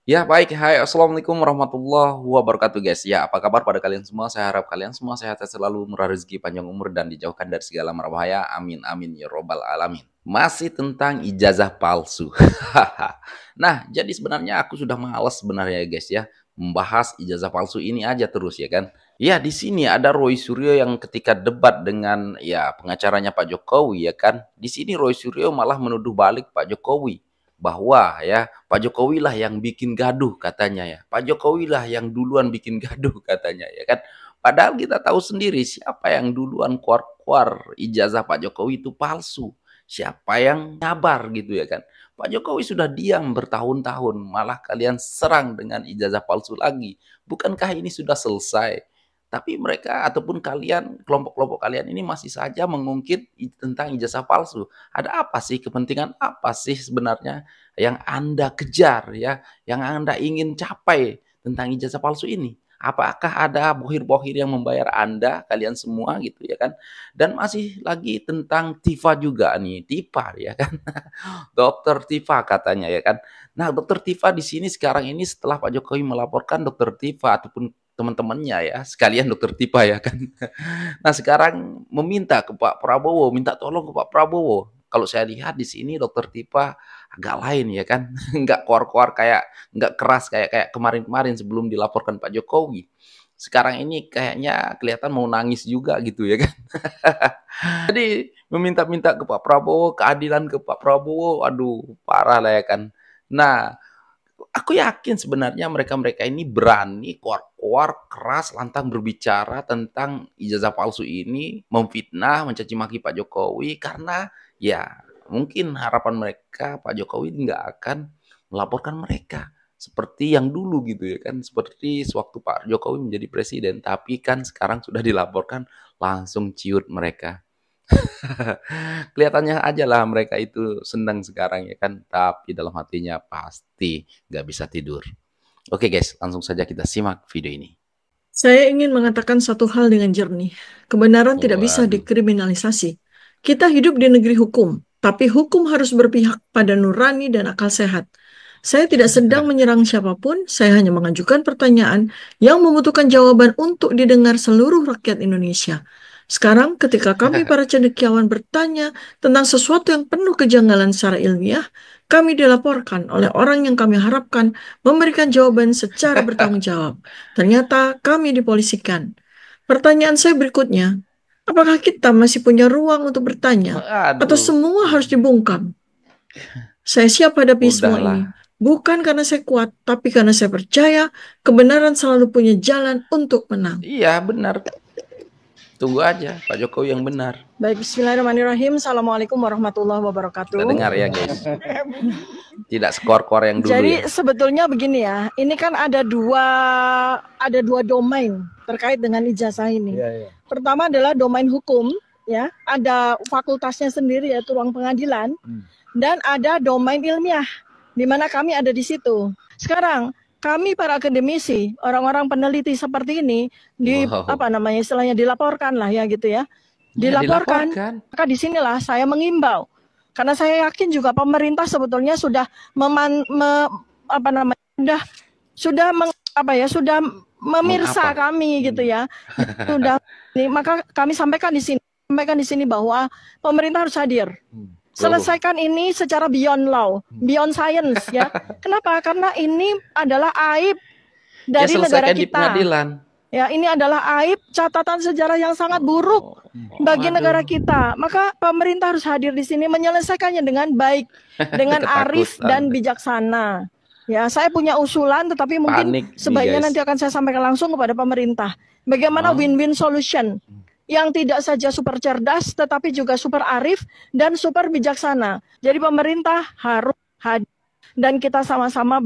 Ya, baik. Hai, Assalamualaikum warahmatullahi wabarakatuh, guys. Ya, apa kabar pada kalian semua? Saya harap kalian semua sehat selalu, murah rezeki, panjang umur, dan dijauhkan dari segala mara bahaya. Amin, amin, ya robbal alamin. Masih tentang ijazah palsu. Nah, jadi sebenarnya aku sudah malas sebenarnya, guys, ya, membahas ijazah palsu ini aja terus, ya kan? Ya, di sini ada Roy Suryo yang ketika debat dengan ya pengacaranya Pak Jokowi, ya kan? Di sini Roy Suryo malah menuduh balik Pak Jokowi bahwa ya Pak Jokowi lah yang bikin gaduh katanya ya. Pak Jokowi lah yang duluan bikin gaduh katanya ya kan. Padahal kita tahu sendiri siapa yang duluan keluar-keluar ijazah Pak Jokowi itu palsu. Siapa yang nyabar gitu ya kan. Pak Jokowi sudah diam bertahun-tahun, malah kalian serang dengan ijazah palsu lagi. Bukankah ini sudah selesai? Tapi mereka ataupun kalian, kelompok-kelompok kalian ini masih saja mengungkit tentang ijazah palsu. Ada apa sih, kepentingan apa sih sebenarnya yang Anda kejar ya, yang Anda ingin capai tentang ijazah palsu ini? Apakah ada bohir-bohir yang membayar Anda, kalian semua gitu ya kan? Dan masih lagi tentang Tifa juga nih, Tifa ya kan? Dokter Tifa katanya ya kan. Nah, Dokter Tifa di sini sekarang ini setelah Pak Jokowi melaporkan Dokter Tifa ataupun teman-temannya ya, sekalian Dokter Tifa ya kan. Nah, sekarang meminta ke Pak Prabowo, minta tolong ke Pak Prabowo. Kalau saya lihat di sini Dokter Tifa agak lain ya kan, nggak kuar-kuar kayak nggak keras kayak kayak kemarin-kemarin sebelum dilaporkan Pak Jokowi. Sekarang ini kayaknya kelihatan mau nangis juga gitu ya kan. Jadi meminta-minta ke Pak Prabowo, keadilan ke Pak Prabowo, aduh parah lah ya kan. Nah, aku yakin sebenarnya mereka-mereka ini berani keluar-keluar keras lantang berbicara tentang ijazah palsu ini, memfitnah, mencaci maki Pak Jokowi karena ya mungkin harapan mereka Pak Jokowi nggak akan melaporkan mereka seperti yang dulu gitu ya kan, seperti sewaktu Pak Jokowi menjadi presiden, tapi kan sekarang sudah dilaporkan langsung ciut mereka. Kelihatannya aja lah mereka itu senang sekarang ya kan, tapi dalam hatinya pasti nggak bisa tidur. Oke guys, langsung saja kita simak video ini. Saya ingin mengatakan satu hal dengan jernih. Kebenaran tidak bisa Waduh. dikriminalisasi. Kita hidup di negeri hukum, tapi hukum harus berpihak pada nurani dan akal sehat. Saya tidak sedang menyerang siapapun, saya hanya mengajukan pertanyaan yang membutuhkan jawaban untuk didengar seluruh rakyat Indonesia. Sekarang, ketika kami para cendekiawan bertanya tentang sesuatu yang penuh kejanggalan secara ilmiah, kami dilaporkan oleh orang yang kami harapkan memberikan jawaban secara bertanggung jawab. Ternyata kami dipolisikan. Pertanyaan saya berikutnya, apakah kita masih punya ruang untuk bertanya, atau Waduh. semua harus dibungkam? Saya siap hadapi semua ini. Udahlah. Bukan karena saya kuat, tapi karena saya percaya kebenaran selalu punya jalan untuk menang. Iya benar. Tunggu aja Pak Jokowi yang benar. Baik, bismillahirrahmanirrahim. Assalamualaikum warahmatullahi Kita wabarakatuh. dengar ya guys. Tidak skor-skor yang dulu Jadi ya. sebetulnya begini ya, ini kan ada dua domain terkait dengan ijazah ini. Pertama adalah domain hukum, ya, ada fakultasnya sendiri yaitu ruang pengadilan, dan ada domain ilmiah, di mana kami ada di situ. Sekarang kami para akademisi, orang-orang peneliti seperti ini Wow. istilahnya dilaporkan lah ya gitu ya. Ya Dilaporkan, dilaporkan. maka disinilah saya mengimbau. Karena saya yakin juga pemerintah sebetulnya sudah sudah memirsa Mengapa? kami gitu ya. Sudah maka kami sampaikan di sini bahwa pemerintah harus hadir. Oh. Selesaikan ini secara beyond law, beyond science ya. Kenapa? Karena ini adalah aib Ya dari negara selesaikan di kita. pengadilan. Ya, ini adalah aib catatan sejarah yang sangat buruk bagi negara Waduh. kita. Maka pemerintah harus hadir di sini menyelesaikannya dengan baik, dengan arif dan Ketakutan. bijaksana. Ya, saya punya usulan, tetapi mungkin Panik nih sebaiknya guys. nanti akan saya sampaikan langsung kepada pemerintah. Bagaimana Oh. win-win solution yang tidak saja super cerdas, tetapi juga super arif dan super bijaksana. Jadi pemerintah harus hadir dan kita sama-sama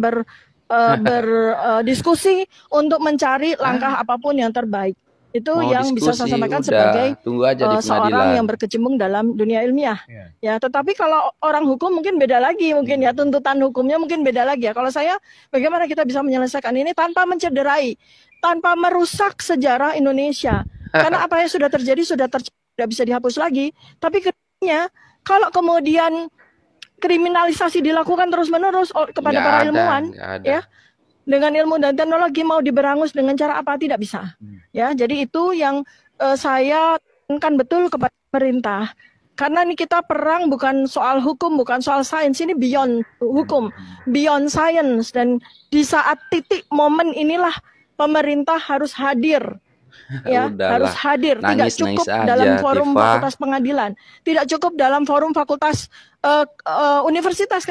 berdiskusi untuk mencari langkah apapun yang terbaik. Itu Mau yang bisa saya diskusi sampaikan udah, sebagai tunggu aja di seorang yang pengadilan. berkecimpung dalam dunia ilmiah. Ya, tetapi kalau orang hukum mungkin beda lagi, mungkin ya tuntutan hukumnya mungkin beda lagi ya. Kalau saya, bagaimana kita bisa menyelesaikan ini tanpa mencederai, tanpa merusak sejarah Indonesia. Karena apa yang sudah terjadi tidak bisa dihapus lagi. Tapi kedepannya, kalau kemudian kriminalisasi dilakukan terus-menerus kepada para ilmuwan, ya dengan ilmu dan teknologi mau diberangus dengan cara apa, tidak bisa. Ya, jadi itu yang saya tekankan betul kepada pemerintah. Karena ini kita perang bukan soal hukum, bukan soal sains, ini beyond hukum, beyond science. Dan di saat titik momen inilah pemerintah harus hadir. Ya, harus hadir. Tidak cukup dalam forum fakultas pengadilan, tidak cukup dalam forum fakultas universitas,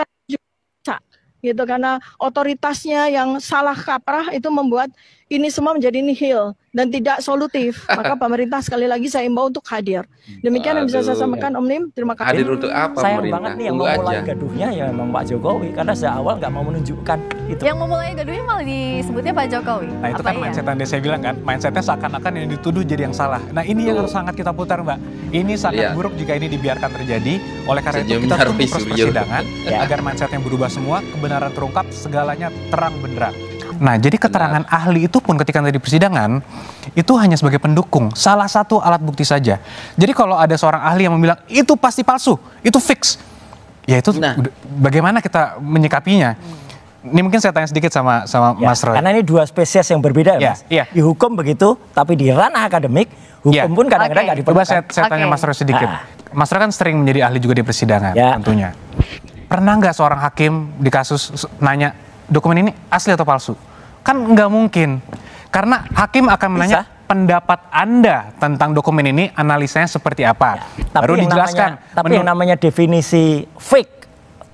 gitu, karena otoritasnya yang salah kaprah itu membuat ini semua menjadi nihil dan tidak solutif. Maka pemerintah sekali lagi saya imbau untuk hadir. Demikian yang bisa saya sampaikan, Om Nim. Terima kasih. Hadir untuk apa Sayang pemerintah? banget nih yang memulai gaduhnya ya memang Pak Jokowi, karena sejak awal nggak mau menunjukkan itu. Yang memulai gaduhnya malah disebutnya Pak Jokowi. Nah itu kan mindset yang saya bilang kan, mindsetnya seakan-akan yang dituduh jadi yang salah. Nah ini yang harus sangat kita putar, Mbak. Ini sangat buruk jika ini dibiarkan terjadi. Oleh karena itu kita tunggu proses persidangan agar mindset yang berubah semua, kebenaran terungkap, segalanya terang benderang. Nah, jadi keterangan ahli itu pun ketika nanti di persidangan, itu hanya sebagai pendukung, salah satu alat bukti saja. Jadi kalau ada seorang ahli yang bilang, itu pasti palsu, itu fix. Ya itu bagaimana kita menyikapinya? Ini mungkin saya tanya sedikit sama Mas Roy. Karena ini dua spesies yang berbeda ya, Mas. Di hukum begitu, tapi di ranah akademik, hukum pun kadang-kadang nggak diperlukan. Coba saya tanya Mas Roy sedikit. Mas Roy kan sering menjadi ahli juga di persidangan tentunya. Pernah nggak seorang hakim di kasus nanya, dokumen ini asli atau palsu? Kan nggak mungkin, karena hakim akan menanya pendapat Anda tentang dokumen ini, analisanya seperti apa, baru dijelaskan. Tapi yang namanya definisi fake,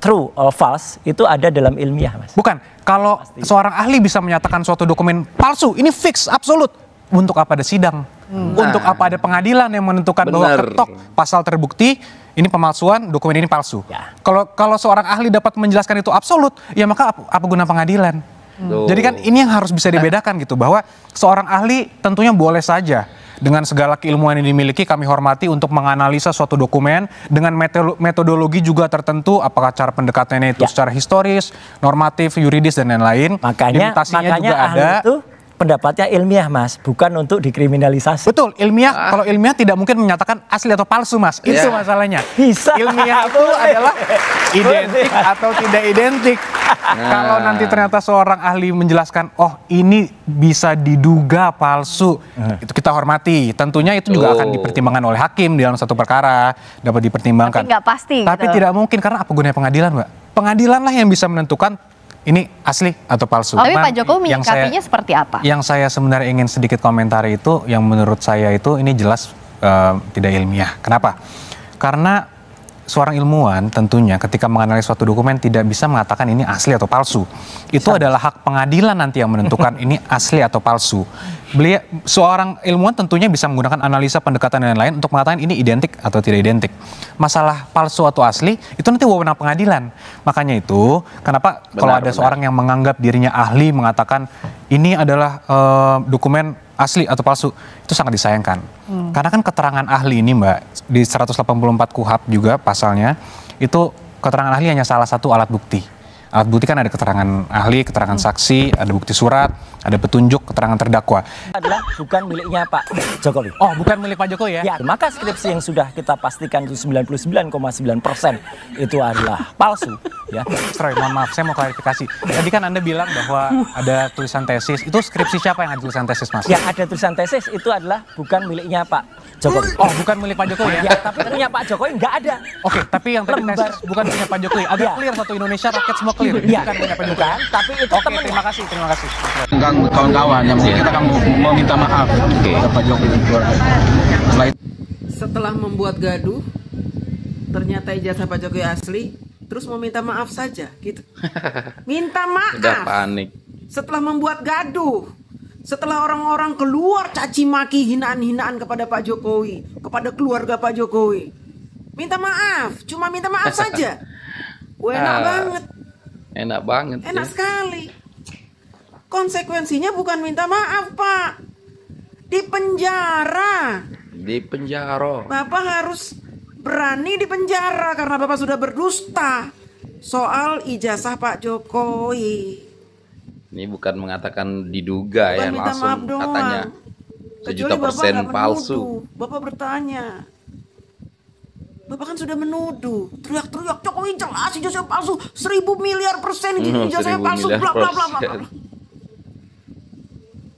true or false itu ada dalam ilmiah, Mas. Bukan, kalau seorang ahli bisa menyatakan suatu dokumen palsu, ini fix, absolut. Untuk apa ada sidang? Untuk apa ada pengadilan yang menentukan bahwa ketok pasal terbukti ini pemalsuan, dokumen ini palsu. Kalau seorang ahli dapat menjelaskan itu absolut, ya maka apa guna pengadilan? Jadi kan ini yang harus bisa dibedakan gitu, bahwa seorang ahli tentunya boleh saja dengan segala keilmuan yang dimiliki kami hormati untuk menganalisa suatu dokumen dengan metodologi juga tertentu, apakah cara pendekatannya itu secara historis, normatif, yuridis dan lain-lain. Makanya juga ahli ada. Itu pendapatnya ilmiah, Mas, bukan untuk dikriminalisasi. Betul, ilmiah. Kalau ilmiah tidak mungkin menyatakan asli atau palsu, Mas. Itu masalahnya. Bisa. Ilmiah itu adalah identik atau tidak identik. Kalau nanti ternyata seorang ahli menjelaskan, oh ini bisa diduga palsu, itu kita hormati. Tentunya itu juga akan dipertimbangkan oleh hakim di dalam satu perkara, dapat dipertimbangkan. Tapi nggak pasti. Tapi tidak mungkin, karena apa gunanya pengadilan, Mbak? Pengadilan lah yang bisa menentukan ini asli atau palsu. Tapi Pak Jokowi menyikapinya seperti apa? Yang saya sebenarnya ingin sedikit komentari itu, yang menurut saya itu ini jelas tidak ilmiah. Kenapa? Karena seorang ilmuwan tentunya ketika menganalisis suatu dokumen tidak bisa mengatakan ini asli atau palsu. Itu adalah hak pengadilan nanti yang menentukan ini asli atau palsu. Seorang ilmuwan tentunya bisa menggunakan analisa, pendekatan dan lain-lain untuk mengatakan ini identik atau tidak identik. Masalah palsu atau asli itu nanti wewenang pengadilan. Makanya itu kenapa kalau ada seorang yang menganggap dirinya ahli mengatakan ini adalah dokumen asli atau palsu, itu sangat disayangkan. Karena kan keterangan ahli ini, Mbak, di 184 KUHP juga pasalnya, itu keterangan ahli hanya salah satu alat bukti. Alat bukti kan ada keterangan ahli, keterangan saksi, ada bukti surat, ada petunjuk, keterangan terdakwa. Adalah bukan miliknya Pak Jokowi. Oh, bukan milik Pak Jokowi ya? Ya, maka skripsi yang sudah kita pastikan itu 99,9% itu adalah palsu. Ya. Sorry, mohon maaf, saya mau klarifikasi. Tadi kan Anda bilang bahwa ada tulisan tesis. Itu skripsi siapa yang ada tulisan tesis, Mas? Yang ada tulisan tesis itu adalah bukan miliknya Pak Jokowi. Oh, bukan milik Pak Jokowi ya? Ya, tapi punya Pak Jokowi nggak ada. Oke, tapi yang tadi tesis bukan punya Pak Jokowi. Agak clear satu Indonesia, rakyat semua clear. Iya, bukan punya Pak Jokowi. Bukan, tapi itu Oke, terima kasih. Kawan-kawan, yang penting kita akan mau minta maaf ke Pak Jokowi. Setelah membuat gaduh, ternyata ijazah Pak Jokowi asli, terus mau minta maaf saja, gitu. Minta maaf. Udah panik. Setelah membuat gaduh, setelah orang-orang keluar caci maki, hinaan-hinaan kepada Pak Jokowi, kepada keluarga Pak Jokowi, minta maaf, cuma minta maaf saja. Enak banget. Enak banget. Enak sekali. Konsekuensinya bukan minta maaf, Pak. Di penjara. Di penjara. Bapak harus berani di penjara karena Bapak sudah berdusta soal ijazah Pak Jokowi. Ini bukan mengatakan diduga Bukan ya, minta langsung maaf doang. katanya Kecuali Bapak 7% nggak palsu. menuduh. Bapak bertanya. Bapak kan sudah menuduh, teriak-teriak Jokowi jelas ijazah palsu, 1000 miliar persen ijazahnya palsu, bla bla bla bla.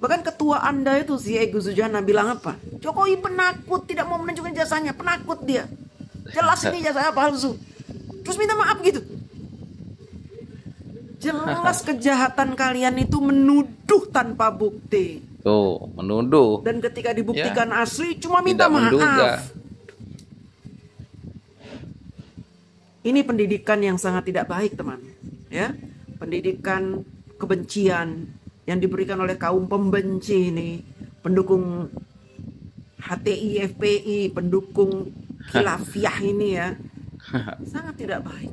Bahkan ketua Anda itu si Egy Sujana bilang apa? Jokowi penakut, tidak mau menunjukkan jasanya, penakut dia. Jelas ini jasanya palsu. Terus minta maaf gitu. Jelas kejahatan kalian itu menuduh tanpa bukti. Tuh, menuduh. Dan ketika dibuktikan asli cuma minta Tidak menduga. maaf. Ini pendidikan yang sangat tidak baik, teman. Ya, pendidikan kebencian yang diberikan oleh kaum pembenci ini, pendukung HTI, FPI, pendukung khilafiyah ini ya, sangat tidak baik.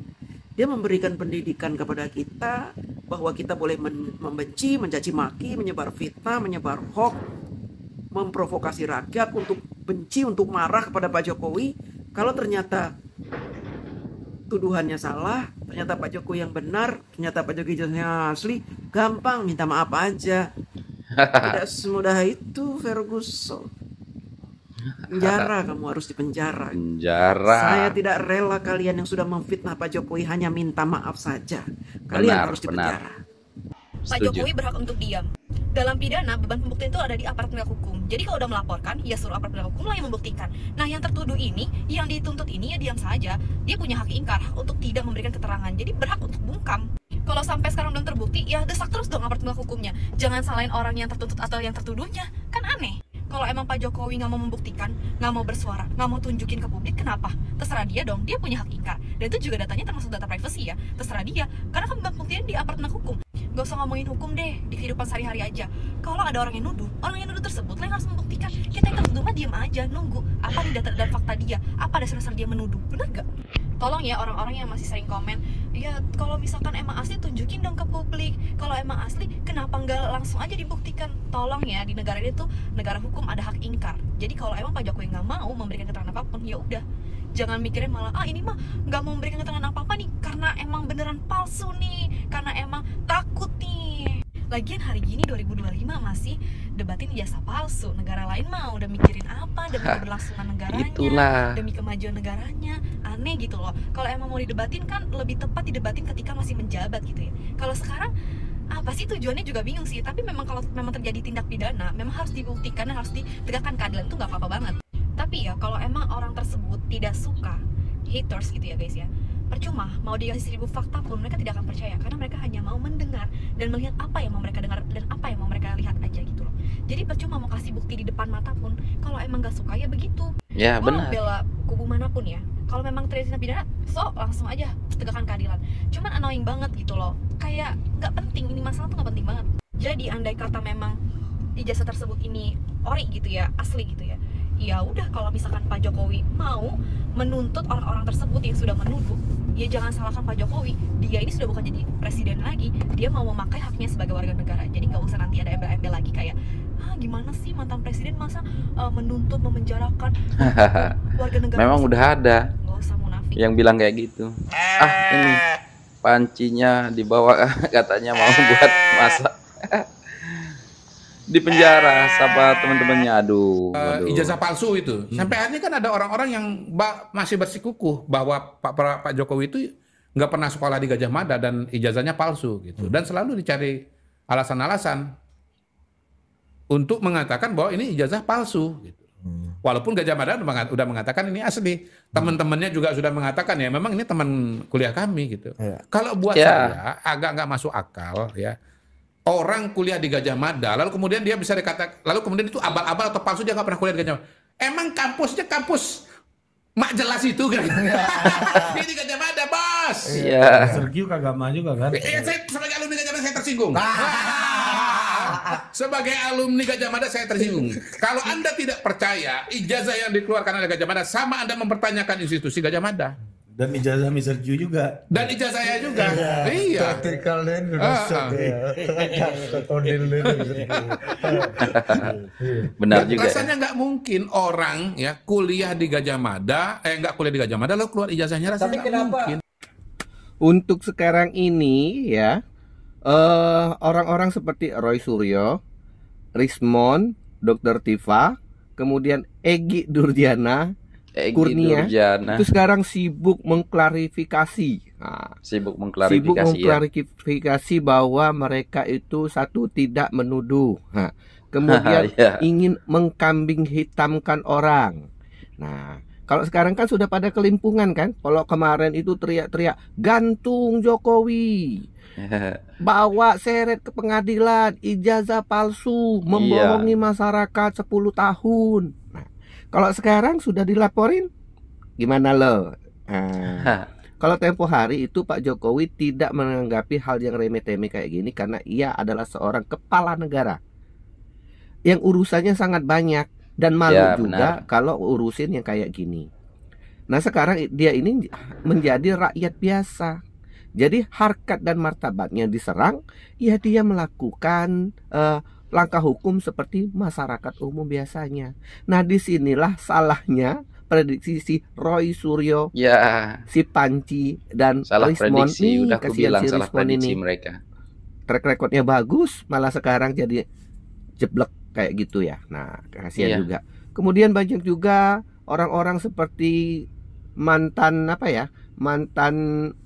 Dia memberikan pendidikan kepada kita bahwa kita boleh membenci, mencaci maki, menyebar fitnah, menyebar hoax, memprovokasi rakyat untuk benci, untuk marah kepada Pak Jokowi. Kalau ternyata tuduhannya salah, ternyata Pak Jokowi yang benar, ternyata Pak Jokowi jasanya asli, gampang minta maaf aja. Tidak semudah itu, Ferguson. Penjara, kamu harus dipenjara. Penjara. Saya tidak rela kalian yang sudah memfitnah Pak Jokowi hanya minta maaf saja. Kalian harus dipenjara. Pak Jokowi berhak untuk diam. Dalam pidana, beban pembuktian itu ada di aparat penegak hukum. Jadi kalau udah melaporkan, ya suruh aparat penegak hukum lah yang membuktikan. Nah, yang tertuduh ini, yang dituntut ini ya diam saja. Dia punya hak ingkar, hak untuk tidak memberikan keterangan. Jadi berhak untuk bungkam. Kalau sampai sekarang belum terbukti, ya desak terus dong aparat penegak hukumnya. Jangan salahin orang yang tertuntut atau yang tertuduhnya. Kan aneh. Kalau emang Pak Jokowi nggak mau membuktikan, nggak mau bersuara, nggak mau tunjukin ke publik, kenapa? Terserah dia dong, dia punya hak ingkar. Dan itu juga datanya termasuk data privacy ya, terserah dia. Karena kan pembuktian di aparat penegak hukum. Gak usah ngomongin hukum deh, di kehidupan sehari-hari aja. Kalau ada orang yang nuduh tersebut lah yang harus membuktikan. Kita yang tertuduh mah diam aja, nunggu apa nih data dan fakta dia, apa dasar dia menuduh, bener gak? Tolong ya orang-orang yang masih sering komen, ya kalau misalkan emang asli tunjukin dong ke publik. Kalau emang asli, kenapa nggak langsung aja dibuktikan? Tolong ya, di negara ini tuh negara hukum ada hak ingkar. Jadi kalau emang Pak Jokowi nggak mau memberikan keterangan apapun, ya udah. Jangan mikirin malah ini mah nggak mau memberikan keterangan apa-apa nih karena emang beneran palsu nih, karena emang takut nih. Lagian hari gini 2025 masih debatin ijazah palsu. Negara lain mah udah mikirin apa demi keberlangsungan negaranya, demi kemajuan negaranya. Aneh gitu loh. Kalau emang mau didebatin kan lebih tepat didebatin ketika masih menjabat gitu ya. Kalau sekarang apa sih tujuannya juga bingung sih. Tapi memang kalau memang terjadi tindak pidana, memang harus dibuktikan dan harus ditegakkan keadilan, itu nggak apa-apa banget. Tapi ya kalau emang orang tersebut tidak suka, haters gitu ya guys ya, percuma mau dikasih 1000 fakta pun mereka tidak akan percaya, karena mereka hanya mau mendengar dan melihat apa yang mau mereka dengar dan apa yang mau mereka lihat aja gitu loh. Jadi percuma mau kasih bukti di depan mata pun, kalau emang gak suka ya begitu. Ya benar. Bela kubu manapun ya, kalau memang terjadi tindak pidana, so langsung aja tegakkan keadilan. Cuman annoying banget gitu loh, kayak gak penting, ini masalah tuh gak penting banget. Jadi andai kata memang ijazah tersebut ini ori gitu ya, asli gitu ya, ya udah kalau misalkan Pak Jokowi mau menuntut orang-orang tersebut yang sudah menuduh, ya jangan salahkan Pak Jokowi. Dia ini sudah bukan jadi presiden lagi, dia mau memakai haknya sebagai warga negara. Jadi nggak usah nanti ada embel-embel lagi kayak gimana sih mantan presiden masa menuntut, memenjarakan warga negara. Memang udah ada nggak usah munafik yang bilang kayak gitu. Ini pancinya dibawa katanya mau buat masak di penjara sama teman-temannya. Aduh. Ijazah palsu itu. Sampai akhirnya kan ada orang-orang yang masih bersikukuh bahwa Pak Jokowi itu nggak pernah sekolah di Gajah Mada dan ijazahnya palsu gitu. Dan selalu dicari alasan-alasan untuk mengatakan bahwa ini ijazah palsu gitu. Walaupun Gajah Mada udah mengatakan ini asli. Teman-temannya juga sudah mengatakan ya memang ini teman kuliah kami gitu. Kalau buat saya agak nggak masuk akal ya. Orang kuliah di Gajah Mada, lalu kemudian dia bisa dikatakan, lalu kemudian itu abal-abal atau palsu, dia nggak pernah kuliah di Gajah Mada. Emang kampusnya kampus mak jelas itu kan? Dia di Gajah Mada, bos. Iya. Sergio kagak maju juga kan? Iya, saya sebagai alumni Gajah Mada saya tersinggung. Sebagai alumni Gajah Mada saya tersinggung. Kalau Anda tidak percaya ijazah yang dikeluarkan oleh Gajah Mada, sama Anda mempertanyakan institusi Gajah Mada. Dan ijazah Mr. Ju juga. Dan ijazah saya juga. Iya. Benar juga. Rasanya nggak mungkin orang ya kuliah di Gajah Mada, nggak kuliah di Gajah Mada lalu keluar ijazahnya, rasanya nggak mungkin. Untuk sekarang ini ya, orang-orang seperti Roy Suryo, Rismond, Dr. Tifa, kemudian Egy Durjana, Kurnia itu sekarang sibuk mengklarifikasi Nah, Sibuk sibuk mengklarifikasi ya. mengklarifikasi bahwa mereka itu satu tidak menuduh, kemudian Ya. ingin mengkambing hitamkan orang. Nah, kalau sekarang kan sudah pada kelimpungan kan. Kalau kemarin itu teriak-teriak gantung Jokowi, bawa seret ke pengadilan, ijazah palsu, membohongi masyarakat 10 tahun. Nah, kalau sekarang sudah dilaporin, gimana lo? Nah, kalau tempo hari itu Pak Jokowi tidak menanggapi hal yang remeh-temeh kayak gini karena ia adalah seorang kepala negara yang urusannya sangat banyak dan malu Ya, juga kalau urusin yang kayak gini. Nah, sekarang dia ini menjadi rakyat biasa. Jadi harkat dan martabatnya diserang, ya dia melakukan langkah hukum seperti masyarakat umum biasanya. Nah, disinilah salahnya prediksi si Roy Suryo, si Panci dan Salah Rismon. prediksi, udah aku Kasihan bilang si salah Rismon prediksi ini. mereka. Track recordnya bagus, malah sekarang jadi jeblek kayak gitu ya. Nah, kasihan Iya. juga. Kemudian banyak juga orang-orang seperti mantan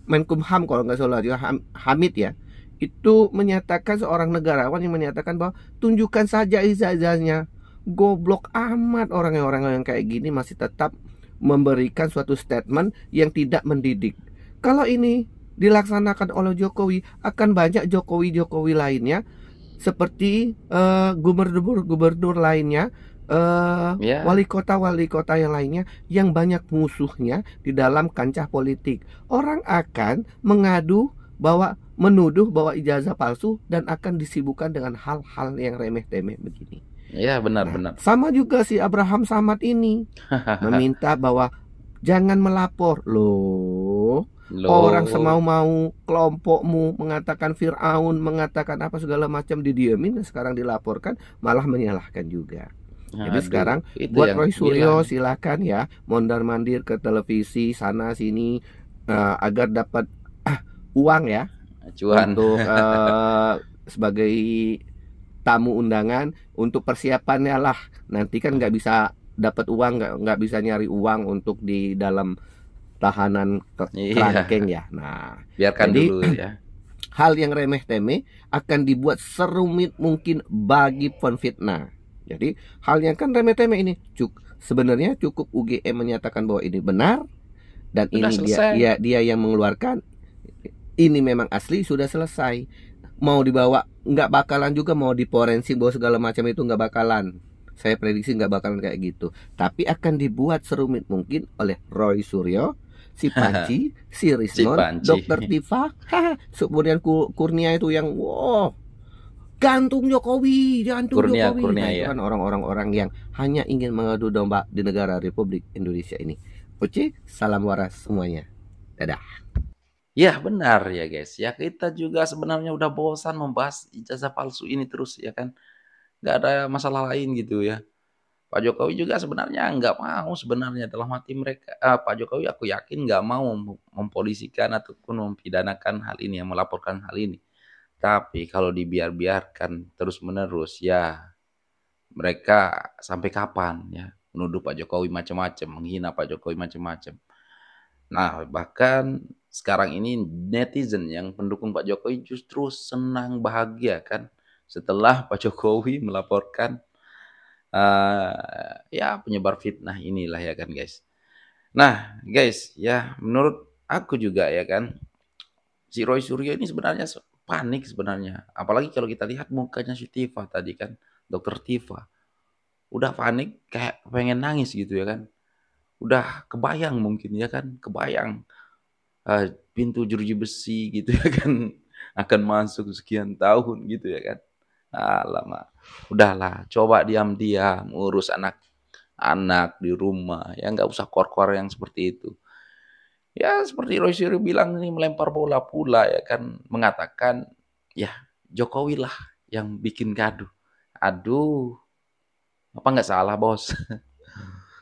Menkumham kalau nggak salah juga Hamid ya. Itu menyatakan, seorang negarawan yang menyatakan bahwa tunjukkan saja ijazahnya. Goblok amat orang-orang yang kayak gini masih tetap memberikan suatu statement yang tidak mendidik. Kalau ini dilaksanakan oleh Jokowi, akan banyak Jokowi lainnya seperti gubernur lainnya, wali kota yang lainnya yang banyak musuhnya di dalam kancah politik. Orang akan menuduh bahwa ijazah palsu dan akan disibukkan dengan hal-hal yang remeh-temeh begini. Iya, benar-benar. Sama juga si Abraham Samad ini meminta bahwa jangan melapor. Loh, orang semau-mau kelompokmu mengatakan Fir'aun, mengatakan apa segala macam didiamin, sekarang dilaporkan malah menyalahkan juga. Jadi sekarang buat Roy Suryo silakan ya mondar-mandir ke televisi sana sini agar dapat uang ya, cuan untuk sebagai tamu undangan, untuk persiapannya lah. Nanti kan nggak bisa dapat uang, nggak bisa nyari uang untuk di dalam tahanan kerangkeng ya. Nah, biarkan jadi, dulu ya. Hal yang remeh-temeh akan dibuat serumit mungkin bagi penfitnah. Jadi hal yang kan remeh-temeh ini sebenarnya cukup UGM menyatakan bahwa ini benar dan sudah ini dia yang mengeluarkan, ini memang asli, sudah selesai. Mau dibawa nggak bakalan juga, mau diforensik bahwa segala macam itu nggak bakalan. Saya prediksi nggak bakalan kayak gitu. Tapi akan dibuat serumit mungkin oleh Roy Suryo, si Panci, si Rismon, Dr. Tifa, kemudian Kurnia itu yang gantung Jokowi, gantung Jokowi. Nah, itu kan orang-orang yang hanya ingin mengadu domba di negara Republik Indonesia ini. Oke, salam waras semuanya. Dadah. Ya benar ya guys, ya kita juga sebenarnya udah bosan membahas ijazah palsu ini terus ya kan, nggak ada masalah lain gitu ya. Pak Jokowi juga sebenarnya nggak mau sebenarnya dalam hati mereka. Pak Jokowi aku yakin nggak mau mempolisikan ataupun mempidanakan hal ini, yang melaporkan hal ini. Tapi kalau dibiarkan terus menerus ya, mereka sampai kapan ya menuduh Pak Jokowi macam-macam, menghina Pak Jokowi macam-macam. Nah, bahkan sekarang ini netizen yang pendukung Pak Jokowi justru senang bahagia kan setelah Pak Jokowi melaporkan ya penyebar fitnah inilah ya kan guys. Nah guys ya, menurut aku juga ya kan, si Roy Suryo ini sebenarnya panik sebenarnya. Apalagi kalau kita lihat mukanya si Tifa tadi kan, Dokter Tifa udah panik kayak pengen nangis gitu ya kan. Udah kebayang mungkin ya kan, kebayang pintu jeruji besi gitu ya kan akan masuk sekian tahun gitu ya kan. Alamak, udahlah, coba diam-diam urus anak-anak di rumah ya, nggak usah kor-kor yang seperti itu. Ya seperti Roy Suryo bilang ini, melempar bola pula ya kan, mengatakan ya Jokowi lah yang bikin gaduh. Aduh, apa nggak salah bos?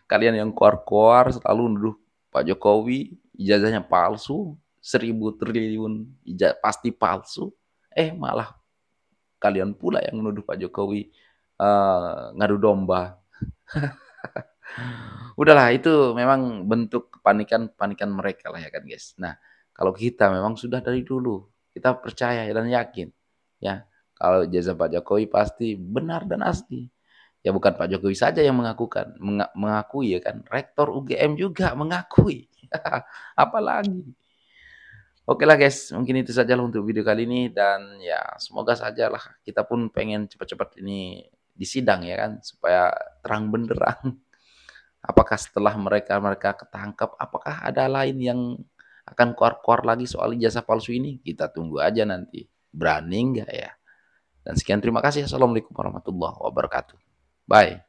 Kalian yang kuar-kuar selalu nuduh Pak Jokowi ijazahnya palsu, 1000 triliun ijazah pasti palsu. Malah kalian pula yang menuduh Pak Jokowi ngadu domba. Udahlah, itu memang bentuk kepanikan mereka lah ya kan guys. Nah, Kalau kita memang sudah dari dulu, kita percaya dan yakin, ya, kalau ijazah Pak Jokowi pasti benar dan asli. Ya bukan Pak Jokowi saja yang mengakui ya kan, Rektor UGM juga mengakui. Apalagi. Oke lah guys, mungkin itu saja untuk video kali ini, dan ya semoga saja lah, kita pun pengen cepat-cepat ini disidang ya kan, supaya terang benderang. Apakah setelah mereka ketangkap, apakah ada lain yang akan keluar lagi soal ijazah palsu ini? Kita tunggu aja nanti. Berani nggak ya? Dan sekian, terima kasih. Assalamualaikum warahmatullahi wabarakatuh. Bye.